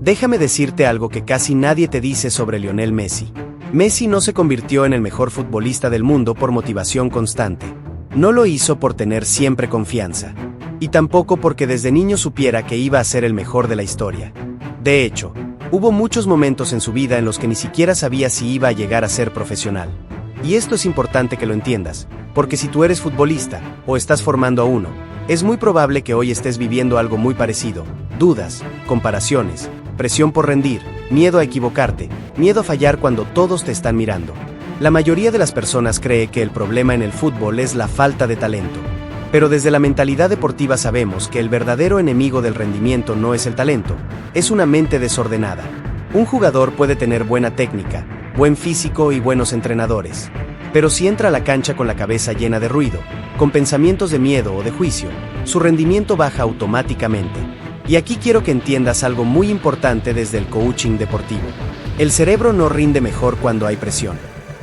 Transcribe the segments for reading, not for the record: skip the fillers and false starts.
Déjame decirte algo que casi nadie te dice sobre Lionel Messi. Messi no se convirtió en el mejor futbolista del mundo por motivación constante. No lo hizo por tener siempre confianza. Y tampoco porque desde niño supiera que iba a ser el mejor de la historia. De hecho, hubo muchos momentos en su vida en los que ni siquiera sabía si iba a llegar a ser profesional. Y esto es importante que lo entiendas, porque si tú eres futbolista, o estás formando a uno, es muy probable que hoy estés viviendo algo muy parecido: dudas, comparaciones, presión por rendir, miedo a equivocarte, miedo a fallar cuando todos te están mirando. La mayoría de las personas cree que el problema en el fútbol es la falta de talento. Pero desde la mentalidad deportiva sabemos que el verdadero enemigo del rendimiento no es el talento, es una mente desordenada. Un jugador puede tener buena técnica, buen físico y buenos entrenadores. Pero si entra a la cancha con la cabeza llena de ruido, con pensamientos de miedo o de juicio, su rendimiento baja automáticamente. Y aquí quiero que entiendas algo muy importante desde el coaching deportivo. El cerebro no rinde mejor cuando hay presión.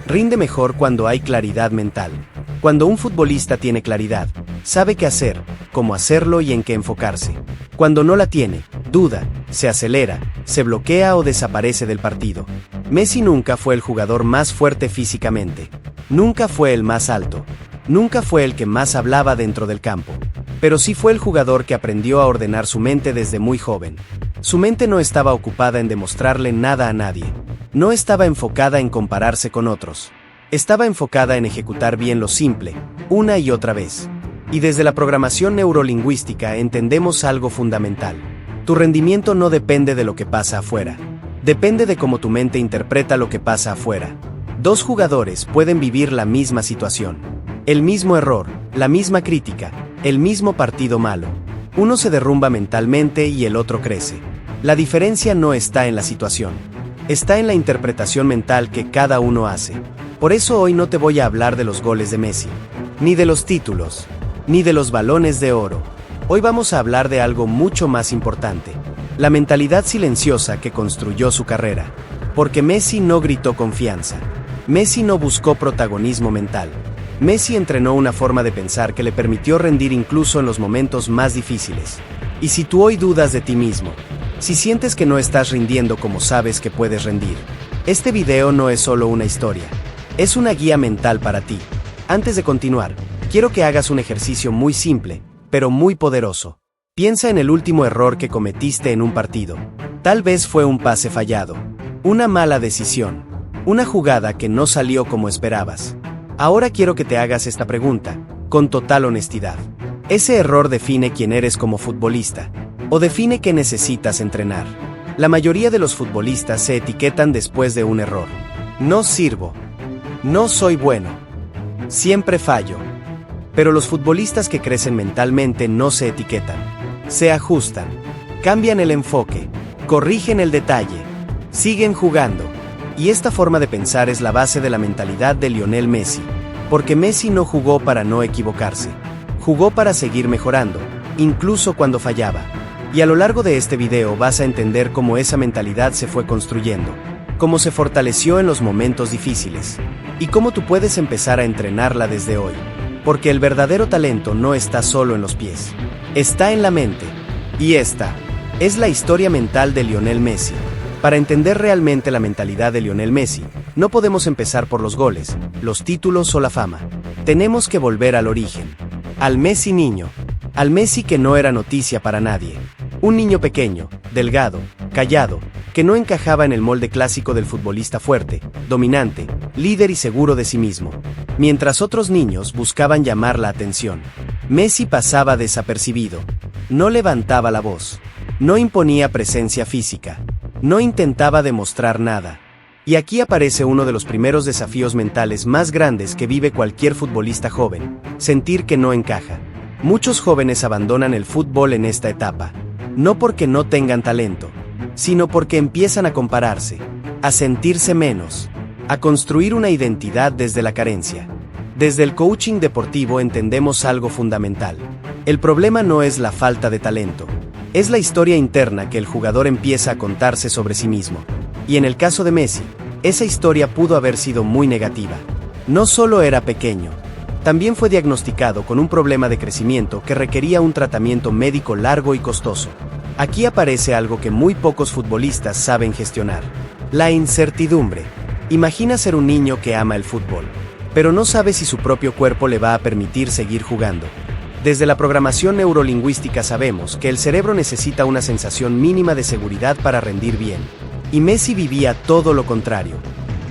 Rinde mejor cuando hay claridad mental. Cuando un futbolista tiene claridad, sabe qué hacer, cómo hacerlo y en qué enfocarse. Cuando no la tiene, duda, se acelera, se bloquea o desaparece del partido. Messi nunca fue el jugador más fuerte físicamente. Nunca fue el más alto. Nunca fue el que más hablaba dentro del campo. Pero sí fue el jugador que aprendió a ordenar su mente desde muy joven. Su mente no estaba ocupada en demostrarle nada a nadie. No estaba enfocada en compararse con otros. Estaba enfocada en ejecutar bien lo simple, una y otra vez. Y desde la programación neurolingüística entendemos algo fundamental. Tu rendimiento no depende de lo que pasa afuera. Depende de cómo tu mente interpreta lo que pasa afuera. Dos jugadores pueden vivir la misma situación. El mismo error, la misma crítica, el mismo partido malo. Uno se derrumba mentalmente y el otro crece. La diferencia no está en la situación. Está en la interpretación mental que cada uno hace. Por eso hoy no te voy a hablar de los goles de Messi, ni de los títulos, ni de los balones de oro. Hoy vamos a hablar de algo mucho más importante: la mentalidad silenciosa que construyó su carrera. Porque Messi no gritó confianza. Messi no buscó protagonismo mental. Messi entrenó una forma de pensar que le permitió rendir incluso en los momentos más difíciles. Y si tú hoy dudas de ti mismo, si sientes que no estás rindiendo como sabes que puedes rendir, este video no es solo una historia, es una guía mental para ti. Antes de continuar, quiero que hagas un ejercicio muy simple, pero muy poderoso. Piensa en el último error que cometiste en un partido. Tal vez fue un pase fallado, una mala decisión, una jugada que no salió como esperabas. Ahora quiero que te hagas esta pregunta, con total honestidad. ¿Ese error define quién eres como futbolista? ¿O define qué necesitas entrenar? La mayoría de los futbolistas se etiquetan después de un error. No sirvo. No soy bueno. Siempre fallo. Pero los futbolistas que crecen mentalmente no se etiquetan. Se ajustan. Cambian el enfoque. Corrigen el detalle. Siguen jugando. Y esta forma de pensar es la base de la mentalidad de Lionel Messi. Porque Messi no jugó para no equivocarse. Jugó para seguir mejorando, incluso cuando fallaba. Y a lo largo de este video vas a entender cómo esa mentalidad se fue construyendo, cómo se fortaleció en los momentos difíciles, y cómo tú puedes empezar a entrenarla desde hoy. Porque el verdadero talento no está solo en los pies, está en la mente. Y esta es la historia mental de Lionel Messi. Para entender realmente la mentalidad de Lionel Messi, no podemos empezar por los goles, los títulos o la fama. Tenemos que volver al origen, al Messi niño, al Messi que no era noticia para nadie. Un niño pequeño, delgado, callado, que no encajaba en el molde clásico del futbolista fuerte, dominante, líder y seguro de sí mismo. Mientras otros niños buscaban llamar la atención, Messi pasaba desapercibido. No levantaba la voz, no imponía presencia física, no intentaba demostrar nada. Y aquí aparece uno de los primeros desafíos mentales más grandes que vive cualquier futbolista joven: sentir que no encaja. Muchos jóvenes abandonan el fútbol en esta etapa, no porque no tengan talento, sino porque empiezan a compararse, a sentirse menos, a construir una identidad desde la carencia. Desde el coaching deportivo entendemos algo fundamental. El problema no es la falta de talento, es la historia interna que el jugador empieza a contarse sobre sí mismo. Y en el caso de Messi, esa historia pudo haber sido muy negativa. No solo era pequeño, también fue diagnosticado con un problema de crecimiento que requería un tratamiento médico largo y costoso. Aquí aparece algo que muy pocos futbolistas saben gestionar: la incertidumbre. Imagina ser un niño que ama el fútbol, pero no sabe si su propio cuerpo le va a permitir seguir jugando. Desde la programación neurolingüística sabemos que el cerebro necesita una sensación mínima de seguridad para rendir bien. Y Messi vivía todo lo contrario.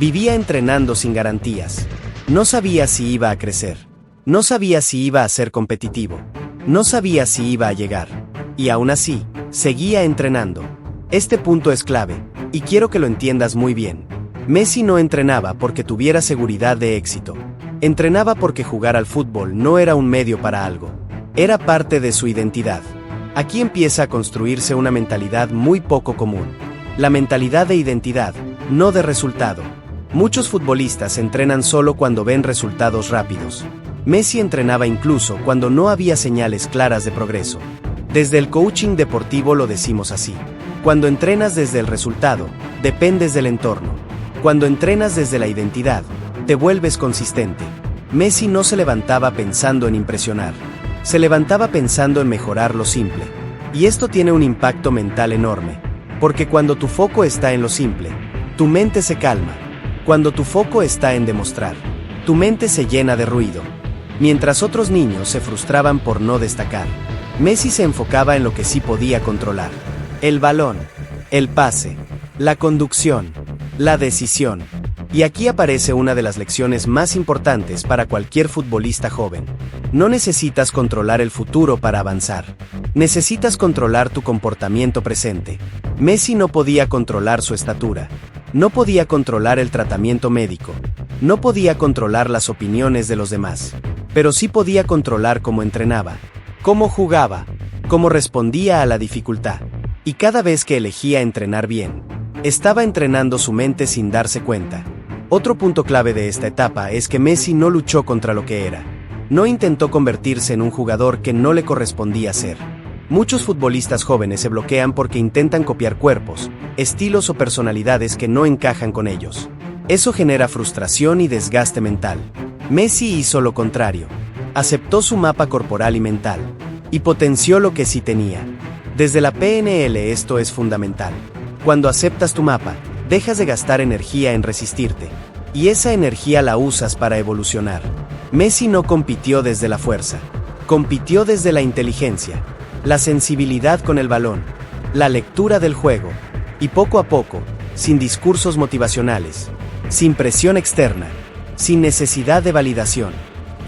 Vivía entrenando sin garantías. No sabía si iba a crecer. No sabía si iba a ser competitivo. No sabía si iba a llegar. Y aún así, seguía entrenando. Este punto es clave, y quiero que lo entiendas muy bien. Messi no entrenaba porque tuviera seguridad de éxito. Entrenaba porque jugar al fútbol no era un medio para algo. Era parte de su identidad. Aquí empieza a construirse una mentalidad muy poco común. La mentalidad de identidad, no de resultado. Muchos futbolistas entrenan solo cuando ven resultados rápidos. Messi entrenaba incluso cuando no había señales claras de progreso. Desde el coaching deportivo lo decimos así: cuando entrenas desde el resultado, dependes del entorno. Cuando entrenas desde la identidad, te vuelves consistente. Messi no se levantaba pensando en impresionar. Se levantaba pensando en mejorar lo simple. Y esto tiene un impacto mental enorme, porque cuando tu foco está en lo simple, tu mente se calma. Cuando tu foco está en demostrar, tu mente se llena de ruido. Mientras otros niños se frustraban por no destacar, Messi se enfocaba en lo que sí podía controlar: el balón, el pase, la conducción, la decisión. Y aquí aparece una de las lecciones más importantes para cualquier futbolista joven. No necesitas controlar el futuro para avanzar. Necesitas controlar tu comportamiento presente. Messi no podía controlar su estatura. No podía controlar el tratamiento médico. No podía controlar las opiniones de los demás. Pero sí podía controlar cómo entrenaba, cómo jugaba, cómo respondía a la dificultad. Y cada vez que elegía entrenar bien, estaba entrenando su mente sin darse cuenta. Otro punto clave de esta etapa es que Messi no luchó contra lo que era. No intentó convertirse en un jugador que no le correspondía ser. Muchos futbolistas jóvenes se bloquean porque intentan copiar cuerpos, estilos o personalidades que no encajan con ellos. Eso genera frustración y desgaste mental. Messi hizo lo contrario. Aceptó su mapa corporal y mental, y potenció lo que sí tenía. Desde la PNL esto es fundamental. Cuando aceptas tu mapa, dejas de gastar energía en resistirte, y esa energía la usas para evolucionar. Messi no compitió desde la fuerza, compitió desde la inteligencia, la sensibilidad con el balón, la lectura del juego, y poco a poco, sin discursos motivacionales, sin presión externa, sin necesidad de validación,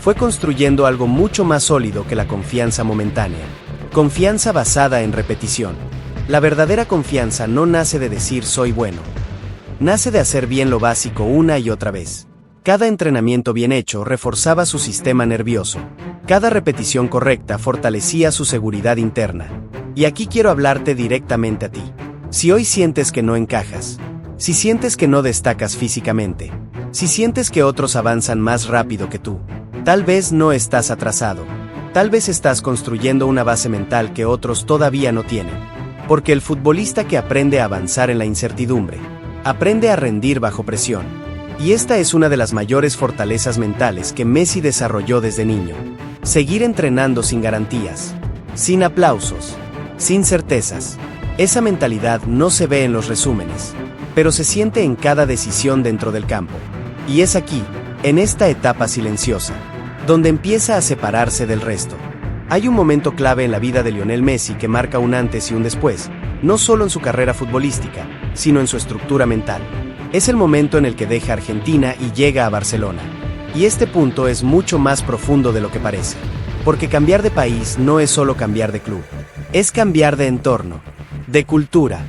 fue construyendo algo mucho más sólido que la confianza momentánea. Confianza basada en repetición. La verdadera confianza no nace de decir soy bueno. Nace de hacer bien lo básico una y otra vez. Cada entrenamiento bien hecho reforzaba su sistema nervioso. Cada repetición correcta fortalecía su seguridad interna. Y aquí quiero hablarte directamente a ti. Si hoy sientes que no encajas, si sientes que no destacas físicamente, si sientes que otros avanzan más rápido que tú, tal vez no estás atrasado. Tal vez estás construyendo una base mental que otros todavía no tienen. Porque el futbolista que aprende a avanzar en la incertidumbre, aprende a rendir bajo presión. Y esta es una de las mayores fortalezas mentales que Messi desarrolló desde niño. Seguir entrenando sin garantías, sin aplausos, sin certezas. Esa mentalidad no se ve en los resúmenes, pero se siente en cada decisión dentro del campo. Y es aquí, en esta etapa silenciosa, donde empieza a separarse del resto. Hay un momento clave en la vida de Lionel Messi que marca un antes y un después, no solo en su carrera futbolística, sino en su estructura mental. Es el momento en el que deja Argentina y llega a Barcelona. Y este punto es mucho más profundo de lo que parece. Porque cambiar de país no es solo cambiar de club. Es cambiar de entorno, de cultura,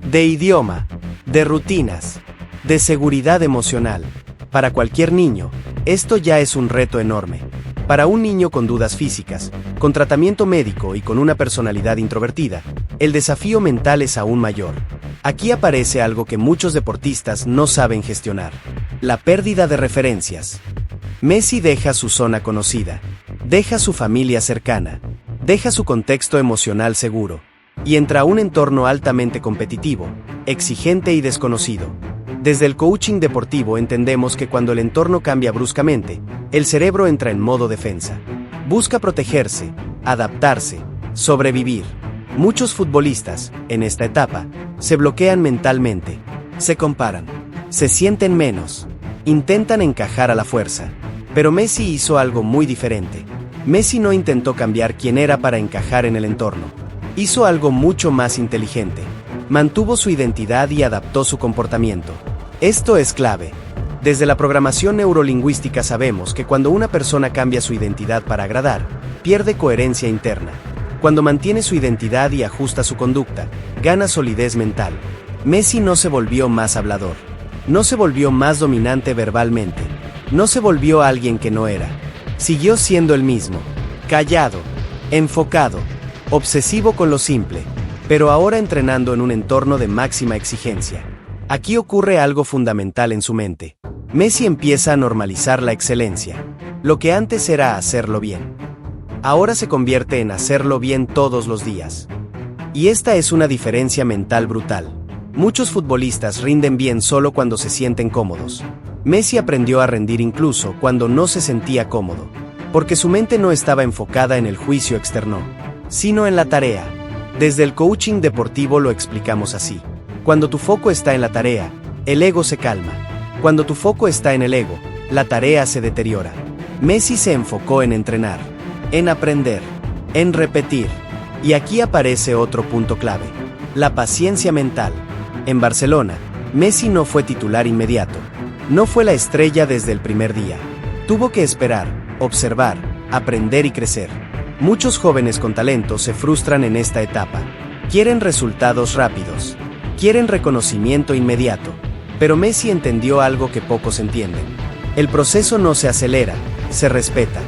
de idioma, de rutinas, de seguridad emocional. Para cualquier niño, esto ya es un reto enorme. Para un niño con dudas físicas, con tratamiento médico y con una personalidad introvertida, el desafío mental es aún mayor. Aquí aparece algo que muchos deportistas no saben gestionar: la pérdida de referencias. Messi deja su zona conocida, deja su familia cercana, deja su contexto emocional seguro, y entra a un entorno altamente competitivo, exigente y desconocido. Desde el coaching deportivo entendemos que cuando el entorno cambia bruscamente, el cerebro entra en modo defensa. Busca protegerse, adaptarse, sobrevivir. Muchos futbolistas, en esta etapa, se bloquean mentalmente, se comparan, se sienten menos, intentan encajar a la fuerza. Pero Messi hizo algo muy diferente. Messi no intentó cambiar quién era para encajar en el entorno. Hizo algo mucho más inteligente. Mantuvo su identidad y adaptó su comportamiento. Esto es clave. Desde la programación neurolingüística sabemos que cuando una persona cambia su identidad para agradar, pierde coherencia interna. Cuando mantiene su identidad y ajusta su conducta, gana solidez mental. Messi no se volvió más hablador. No se volvió más dominante verbalmente. No se volvió alguien que no era. Siguió siendo el mismo. Callado, enfocado, obsesivo con lo simple, pero ahora entrenando en un entorno de máxima exigencia. Aquí ocurre algo fundamental en su mente. Messi empieza a normalizar la excelencia. Lo que antes era hacerlo bien, ahora se convierte en hacerlo bien todos los días. Y esta es una diferencia mental brutal. Muchos futbolistas rinden bien solo cuando se sienten cómodos. Messi aprendió a rendir incluso cuando no se sentía cómodo, porque su mente no estaba enfocada en el juicio externo, sino en la tarea. Desde el coaching deportivo lo explicamos así. Cuando tu foco está en la tarea, el ego se calma. Cuando tu foco está en el ego, la tarea se deteriora. Messi se enfocó en entrenar, en aprender, en repetir. Y aquí aparece otro punto clave: la paciencia mental. En Barcelona, Messi no fue titular inmediato. No fue la estrella desde el primer día. Tuvo que esperar, observar, aprender y crecer. Muchos jóvenes con talento se frustran en esta etapa. Quieren resultados rápidos. Quieren reconocimiento inmediato. Pero Messi entendió algo que pocos entienden. El proceso no se acelera, se respeta.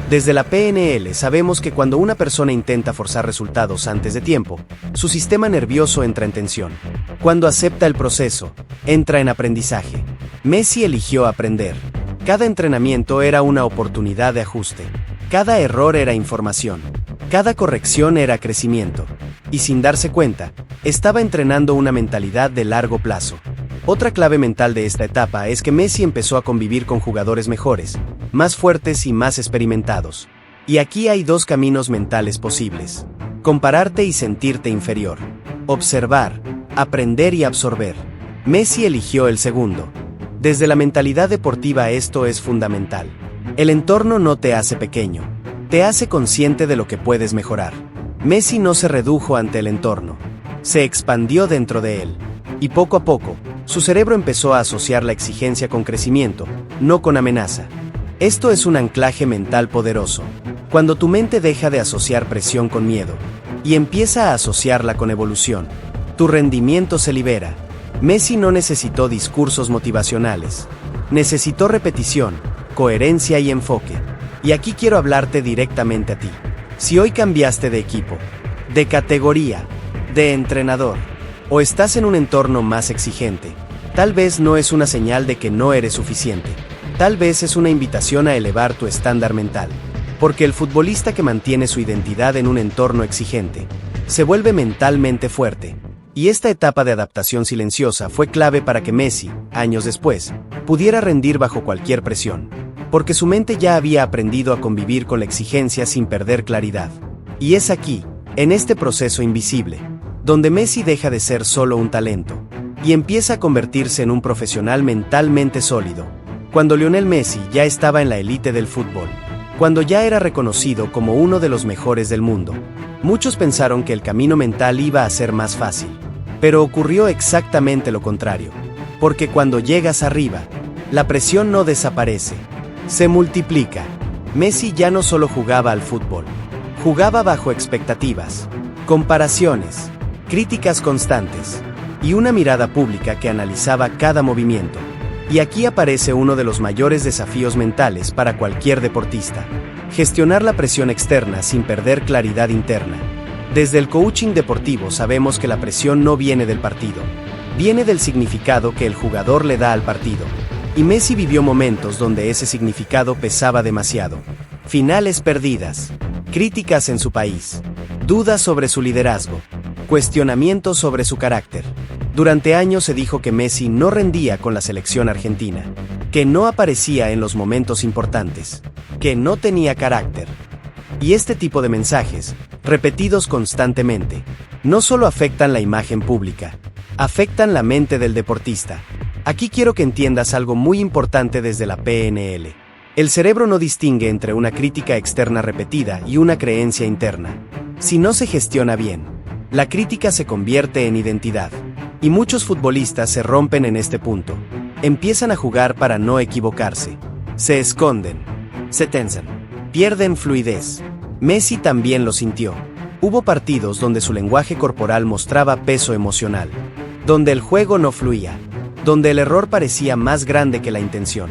Desde la PNL sabemos que cuando una persona intenta forzar resultados antes de tiempo, su sistema nervioso entra en tensión. Cuando acepta el proceso, entra en aprendizaje. Messi eligió aprender. Cada entrenamiento era una oportunidad de ajuste. Cada error era información. Cada corrección era crecimiento. Y sin darse cuenta, estaba entrenando una mentalidad de largo plazo. Otra clave mental de esta etapa es que Messi empezó a convivir con jugadores mejores, más fuertes y más experimentados. Y aquí hay dos caminos mentales posibles: compararte y sentirte inferior. Observar, aprender y absorber. Messi eligió el segundo. Desde la mentalidad deportiva esto es fundamental. El entorno no te hace pequeño, te hace consciente de lo que puedes mejorar. Messi no se redujo ante el entorno, se expandió dentro de él. Y poco a poco, su cerebro empezó a asociar la exigencia con crecimiento, no con amenaza. Esto es un anclaje mental poderoso. Cuando tu mente deja de asociar presión con miedo y empieza a asociarla con evolución, tu rendimiento se libera. Messi no necesitó discursos motivacionales. Necesitó repetición, coherencia y enfoque. Y aquí quiero hablarte directamente a ti. Si hoy cambiaste de equipo, de categoría, de entrenador, o estás en un entorno más exigente, tal vez no es una señal de que no eres suficiente. Tal vez es una invitación a elevar tu estándar mental. Porque el futbolista que mantiene su identidad en un entorno exigente, se vuelve mentalmente fuerte. Y esta etapa de adaptación silenciosa fue clave para que Messi, años después, pudiera rendir bajo cualquier presión. Porque su mente ya había aprendido a convivir con la exigencia sin perder claridad. Y es aquí, en este proceso invisible, donde Messi deja de ser solo un talento, y empieza a convertirse en un profesional mentalmente sólido. Cuando Lionel Messi ya estaba en la élite del fútbol, cuando ya era reconocido como uno de los mejores del mundo, muchos pensaron que el camino mental iba a ser más fácil. Pero ocurrió exactamente lo contrario. Porque cuando llegas arriba, la presión no desaparece, se multiplica. Messi ya no solo jugaba al fútbol, jugaba bajo expectativas, comparaciones, críticas constantes, y una mirada pública que analizaba cada movimiento. Y aquí aparece uno de los mayores desafíos mentales para cualquier deportista: gestionar la presión externa sin perder claridad interna. Desde el coaching deportivo sabemos que la presión no viene del partido, viene del significado que el jugador le da al partido. Y Messi vivió momentos donde ese significado pesaba demasiado. Finales perdidas, críticas en su país, dudas sobre su liderazgo, cuestionamientos sobre su carácter. Durante años se dijo que Messi no rendía con la selección argentina, que no aparecía en los momentos importantes, que no tenía carácter. Y este tipo de mensajes repetidos constantemente, no solo afectan la imagen pública, afectan la mente del deportista. Aquí quiero que entiendas algo muy importante desde la PNL. El cerebro no distingue entre una crítica externa repetida y una creencia interna. Si no se gestiona bien, la crítica se convierte en identidad. Y muchos futbolistas se rompen en este punto. Empiezan a jugar para no equivocarse. Se esconden. Se tensan. Pierden fluidez. Messi también lo sintió. Hubo partidos donde su lenguaje corporal mostraba peso emocional. Donde el juego no fluía. Donde el error parecía más grande que la intención.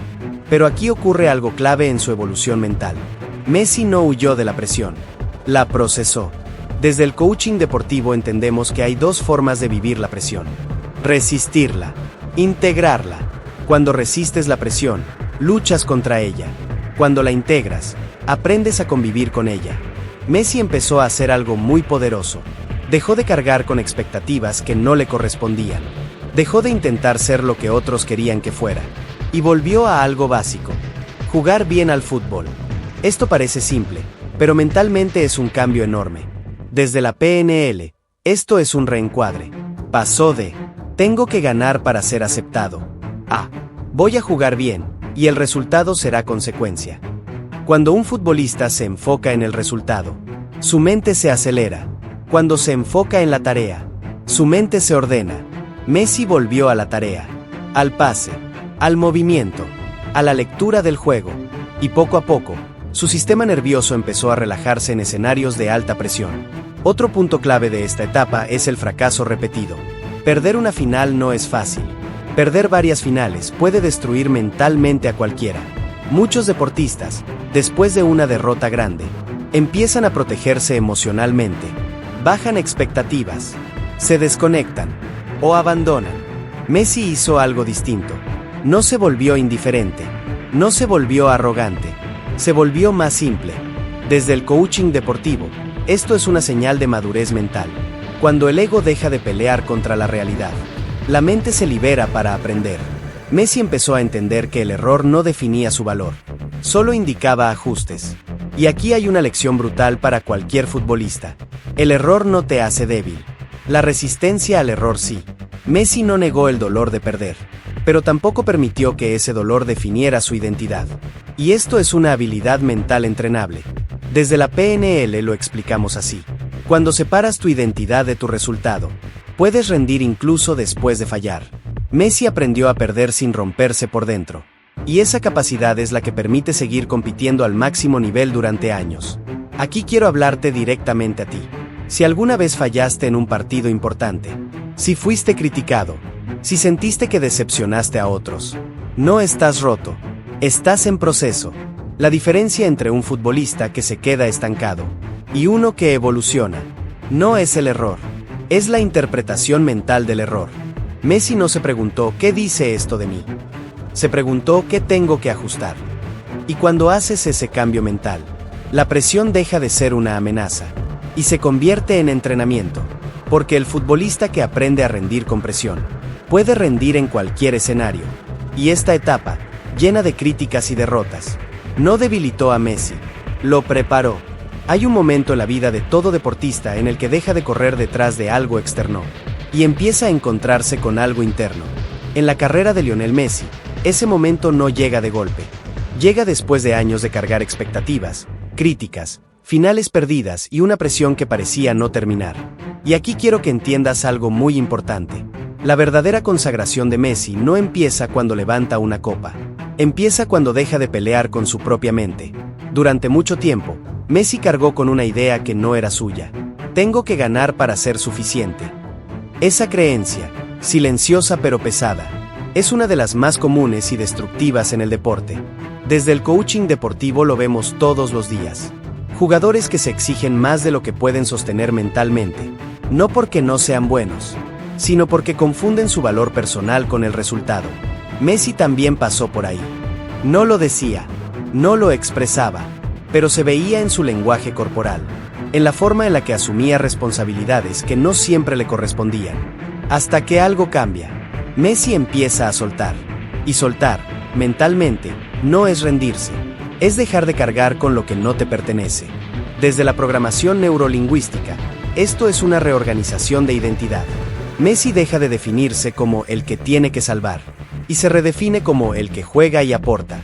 Pero aquí ocurre algo clave en su evolución mental. Messi no huyó de la presión. La procesó. Desde el coaching deportivo entendemos que hay dos formas de vivir la presión. Resistirla. Integrarla. Cuando resistes la presión, luchas contra ella. Cuando la integras, aprendes a convivir con ella. Messi empezó a hacer algo muy poderoso. Dejó de cargar con expectativas que no le correspondían. Dejó de intentar ser lo que otros querían que fuera. Y volvió a algo básico. Jugar bien al fútbol. Esto parece simple, pero mentalmente es un cambio enorme. Desde la PNL, esto es un reencuadre. Pasó de, tengo que ganar para ser aceptado, a, voy a jugar bien, y el resultado será consecuencia. Cuando un futbolista se enfoca en el resultado, su mente se acelera. Cuando se enfoca en la tarea, su mente se ordena. Messi volvió a la tarea, al pase, al movimiento, a la lectura del juego, y poco a poco, su sistema nervioso empezó a relajarse en escenarios de alta presión. Otro punto clave de esta etapa es el fracaso repetido. Perder una final no es fácil. Perder varias finales puede destruir mentalmente a cualquiera. Muchos deportistas, después de una derrota grande, empiezan a protegerse emocionalmente, bajan expectativas, se desconectan o abandonan. Messi hizo algo distinto. No se volvió indiferente, no se volvió arrogante, se volvió más simple. Desde el coaching deportivo, esto es una señal de madurez mental. Cuando el ego deja de pelear contra la realidad, la mente se libera para aprender. Messi empezó a entender que el error no definía su valor, solo indicaba ajustes. Y aquí hay una lección brutal para cualquier futbolista. El error no te hace débil. La resistencia al error sí. Messi no negó el dolor de perder, pero tampoco permitió que ese dolor definiera su identidad. Y esto es una habilidad mental entrenable. Desde la PNL lo explicamos así. Cuando separas tu identidad de tu resultado, puedes rendir incluso después de fallar. Messi aprendió a perder sin romperse por dentro. Y esa capacidad es la que permite seguir compitiendo al máximo nivel durante años. Aquí quiero hablarte directamente a ti. Si alguna vez fallaste en un partido importante, si fuiste criticado, si sentiste que decepcionaste a otros, no estás roto, estás en proceso. La diferencia entre un futbolista que se queda estancado y uno que evoluciona no es el error, es la interpretación mental del error. Messi no se preguntó ¿qué dice esto de mí? Se preguntó ¿qué tengo que ajustar? Y cuando haces ese cambio mental, la presión deja de ser una amenaza y se convierte en entrenamiento, porque el futbolista que aprende a rendir con presión puede rendir en cualquier escenario. Y esta etapa, llena de críticas y derrotas, no debilitó a Messi, lo preparó. Hay un momento en la vida de todo deportista en el que deja de correr detrás de algo externo y empieza a encontrarse con algo interno. En la carrera de Lionel Messi, ese momento no llega de golpe. Llega después de años de cargar expectativas, críticas, finales perdidas y una presión que parecía no terminar. Y aquí quiero que entiendas algo muy importante. La verdadera consagración de Messi no empieza cuando levanta una copa. Empieza cuando deja de pelear con su propia mente. Durante mucho tiempo, Messi cargó con una idea que no era suya. Tengo que ganar para ser suficiente. Esa creencia, silenciosa pero pesada, es una de las más comunes y destructivas en el deporte. Desde el coaching deportivo lo vemos todos los días. Jugadores que se exigen más de lo que pueden sostener mentalmente, no porque no sean buenos, sino porque confunden su valor personal con el resultado. Messi también pasó por ahí. No lo decía, no lo expresaba, pero se veía en su lenguaje corporal, en la forma en la que asumía responsabilidades que no siempre le correspondían. Hasta que algo cambia. Messi empieza a soltar. Y soltar, mentalmente, no es rendirse, es dejar de cargar con lo que no te pertenece. Desde la programación neurolingüística, esto es una reorganización de identidad. Messi deja de definirse como el que tiene que salvar, y se redefine como el que juega y aporta.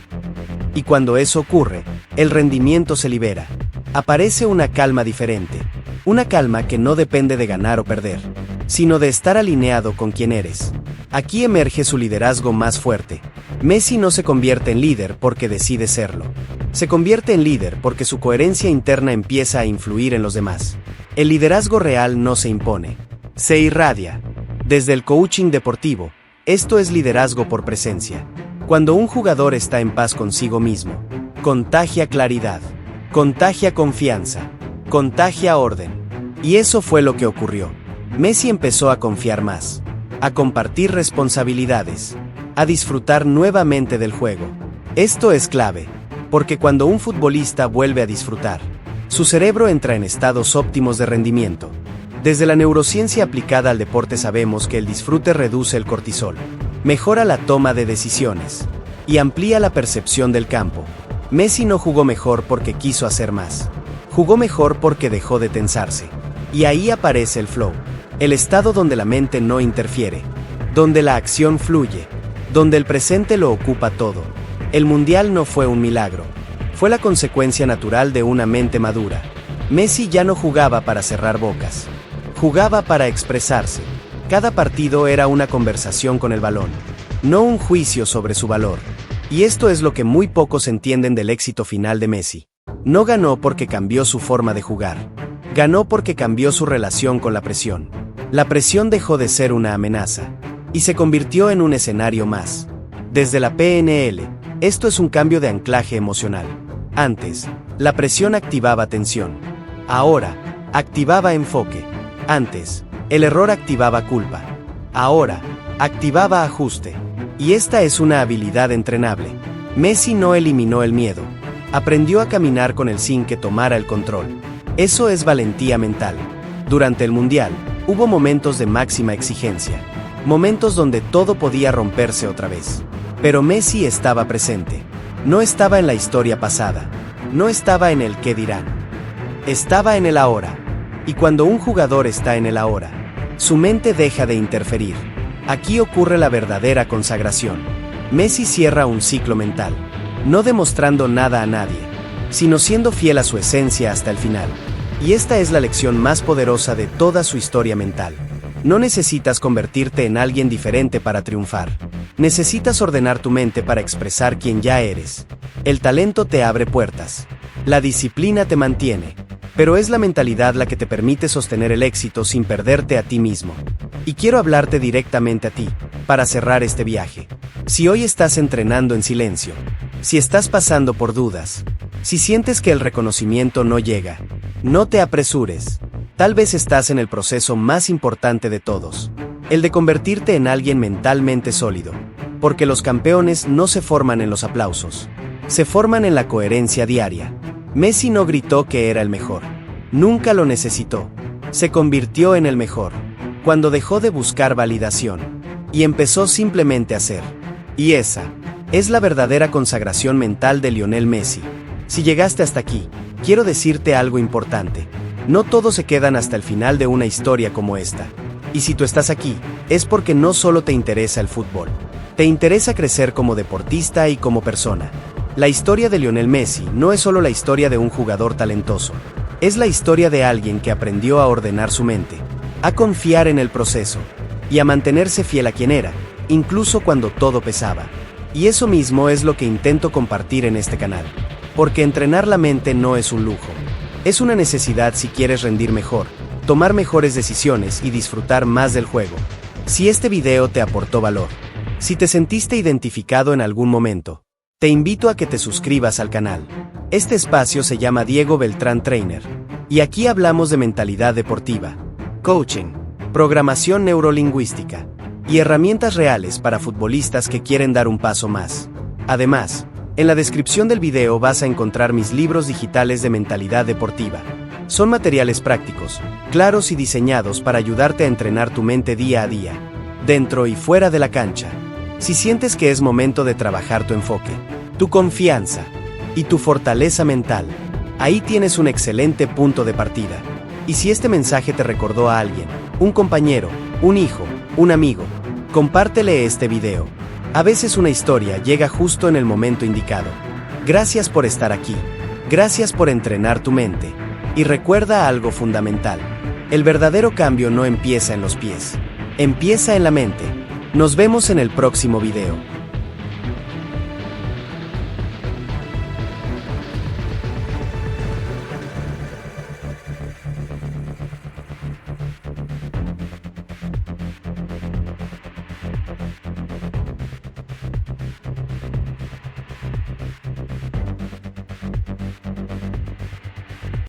Y cuando eso ocurre, el rendimiento se libera. Aparece una calma diferente, una calma que no depende de ganar o perder, sino de estar alineado con quien eres. Aquí emerge su liderazgo más fuerte. Messi no se convierte en líder porque decide serlo. Se convierte en líder porque su coherencia interna empieza a influir en los demás. El liderazgo real no se impone, se irradia. Desde el coaching deportivo, esto es liderazgo por presencia. Cuando un jugador está en paz consigo mismo, contagia claridad, contagia confianza, contagia orden. Y eso fue lo que ocurrió. Messi empezó a confiar más, a compartir responsabilidades, a disfrutar nuevamente del juego. Esto es clave, porque cuando un futbolista vuelve a disfrutar, su cerebro entra en estados óptimos de rendimiento. Desde la neurociencia aplicada al deporte sabemos que el disfrute reduce el cortisol, mejora la toma de decisiones y amplía la percepción del campo. Messi no jugó mejor porque quiso hacer más. Jugó mejor porque dejó de tensarse. Y ahí aparece el flow, el estado donde la mente no interfiere, donde la acción fluye, donde el presente lo ocupa todo. El mundial no fue un milagro, fue la consecuencia natural de una mente madura. Messi ya no jugaba para cerrar bocas, jugaba para expresarse. Cada partido era una conversación con el balón, no un juicio sobre su valor. Y esto es lo que muy pocos entienden del éxito final de Messi. No ganó porque cambió su forma de jugar, ganó porque cambió su relación con la presión. La presión dejó de ser una amenaza y se convirtió en un escenario más. Desde la PNL, esto es un cambio de anclaje emocional. Antes, la presión activaba tensión. Ahora, activaba enfoque. Antes, el error activaba culpa. Ahora, activaba ajuste. Y esta es una habilidad entrenable. Messi no eliminó el miedo. Aprendió a caminar con él sin que tomara el control. Eso es valentía mental. Durante el Mundial, hubo momentos de máxima exigencia. Momentos donde todo podía romperse otra vez. Pero Messi estaba presente. No estaba en la historia pasada. No estaba en el qué dirán. Estaba en el ahora. Y cuando un jugador está en el ahora, su mente deja de interferir. Aquí ocurre la verdadera consagración. Messi cierra un ciclo mental, no demostrando nada a nadie, sino siendo fiel a su esencia hasta el final. Y esta es la lección más poderosa de toda su historia mental. No necesitas convertirte en alguien diferente para triunfar. Necesitas ordenar tu mente para expresar quién ya eres. El talento te abre puertas. La disciplina te mantiene. Pero es la mentalidad la que te permite sostener el éxito sin perderte a ti mismo. Y quiero hablarte directamente a ti, para cerrar este viaje. Si hoy estás entrenando en silencio, si estás pasando por dudas, si sientes que el reconocimiento no llega, no te apresures. Tal vez estás en el proceso más importante de todos, el de convertirte en alguien mentalmente sólido. Porque los campeones no se forman en los aplausos, se forman en la coherencia diaria. Messi no gritó que era el mejor. Nunca lo necesitó. Se convirtió en el mejor cuando dejó de buscar validación y empezó simplemente a ser. Y esa es la verdadera consagración mental de Lionel Messi. Si llegaste hasta aquí, quiero decirte algo importante. No todos se quedan hasta el final de una historia como esta. Y si tú estás aquí, es porque no solo te interesa el fútbol. Te interesa crecer como deportista y como persona. La historia de Lionel Messi no es solo la historia de un jugador talentoso. Es la historia de alguien que aprendió a ordenar su mente, a confiar en el proceso y a mantenerse fiel a quien era, incluso cuando todo pesaba. Y eso mismo es lo que intento compartir en este canal. Porque entrenar la mente no es un lujo. Es una necesidad si quieres rendir mejor, tomar mejores decisiones y disfrutar más del juego. Si este video te aportó valor, si te sentiste identificado en algún momento, te invito a que te suscribas al canal. Este espacio se llama Diego Beltrán Trainer, y aquí hablamos de mentalidad deportiva, coaching, programación neurolingüística y herramientas reales para futbolistas que quieren dar un paso más. Además, en la descripción del video vas a encontrar mis libros digitales de mentalidad deportiva. Son materiales prácticos, claros y diseñados para ayudarte a entrenar tu mente día a día, dentro y fuera de la cancha. Si sientes que es momento de trabajar tu enfoque, tu confianza y tu fortaleza mental, Ahí tienes un excelente punto de partida. Y si este mensaje te recordó a alguien, un compañero, un hijo, un amigo, compártele este video. A veces una historia llega justo en el momento indicado. Gracias por estar aquí. Gracias por entrenar tu mente. Y recuerda algo fundamental. El verdadero cambio no empieza en los pies. Empieza en la mente. Nos vemos en el próximo video.